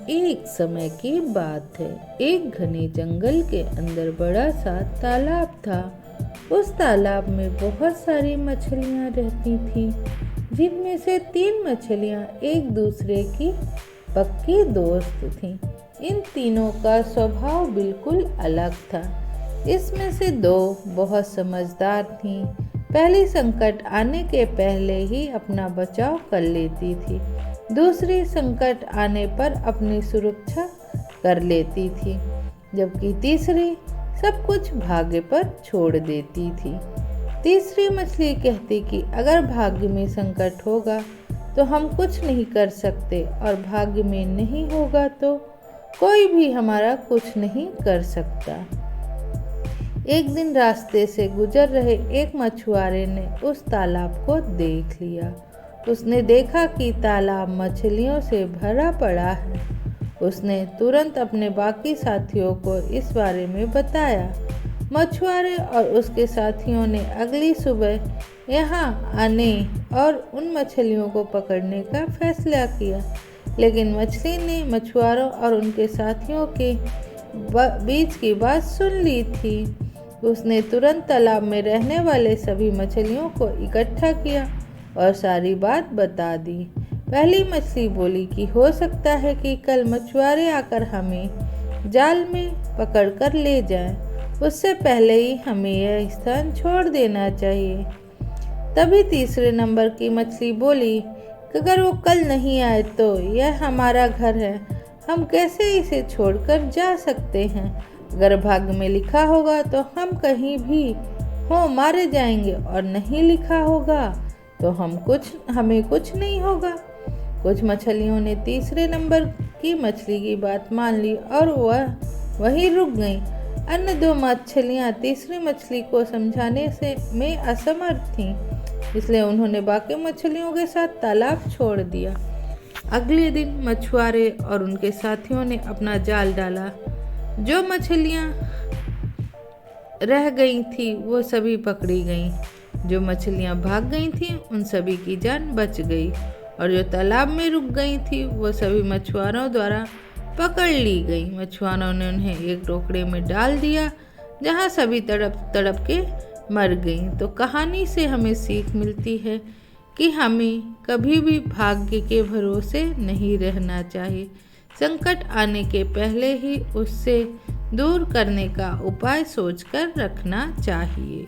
एक समय की बात है। एक घने जंगल के अंदर बड़ा सा तालाब था। उस तालाब में बहुत सारी मछलियाँ रहती थीं, जिनमें से 3 मछलियाँ एक दूसरे की पक्की दोस्त थीं। इन तीनों का स्वभाव बिल्कुल अलग था। इसमें से 2 बहुत समझदार थीं। पहली संकट आने के पहले ही अपना बचाव कर लेती थी, दूसरी संकट आने पर अपनी सुरक्षा कर लेती थी, जबकि तीसरी सब कुछ भाग्य पर छोड़ देती थी। तीसरी मछली कहती कि अगर भाग्य में संकट होगा तो हम कुछ नहीं कर सकते, और भाग्य में नहीं होगा तो कोई भी हमारा कुछ नहीं कर सकता। एक दिन रास्ते से गुजर रहे एक मछुआरे ने उस तालाब को देख लिया। उसने देखा कि तालाब मछलियों से भरा पड़ा है। उसने तुरंत अपने बाकी साथियों को इस बारे में बताया। मछुआरे और उसके साथियों ने अगली सुबह यहाँ आने और उन मछलियों को पकड़ने का फैसला किया, लेकिन मछली ने मछुआरों और उनके साथियों के बीच की बात सुन ली थी। उसने तुरंत तालाब में रहने वाले सभी मछलियों को इकट्ठा किया और सारी बात बता दी। पहली मछली बोली कि हो सकता है कि कल मछुआरे आकर हमें जाल में पकड़कर ले जाएं। उससे पहले ही हमें यह स्थान छोड़ देना चाहिए। तभी तीसरे नंबर की मछली बोली कि अगर वो कल नहीं आए तो यह हमारा घर है, हम कैसे इसे छोड़कर जा सकते हैं। अगर भाग्य में लिखा होगा तो हम कहीं भी हो मारे जाएंगे, और नहीं लिखा होगा तो हमें कुछ नहीं होगा। कुछ मछलियों ने तीसरे नंबर की मछली की बात मान ली और वह वहीं रुक गईं। अन्य 2 मछलियाँ तीसरी मछली को समझाने में असमर्थ थीं, इसलिए उन्होंने बाकी मछलियों के साथ तालाब छोड़ दिया। अगले दिन मछुआरे और उनके साथियों ने अपना जाल डाला। जो मछलियाँ रह गई थी वो सभी पकड़ी गईं। जो मछलियाँ भाग गई थीं उन सभी की जान बच गई, और जो तालाब में रुक गई थी वो सभी मछुआरों द्वारा पकड़ ली गई। मछुआरों ने उन्हें एक टोकरे में डाल दिया, जहाँ सभी तड़प तड़प के मर गईं। तो कहानी से हमें सीख मिलती है कि हमें कभी भी भाग्य के भरोसे नहीं रहना चाहिए। संकट आने के पहले ही उससे दूर करने का उपाय सोचकर रखना चाहिए।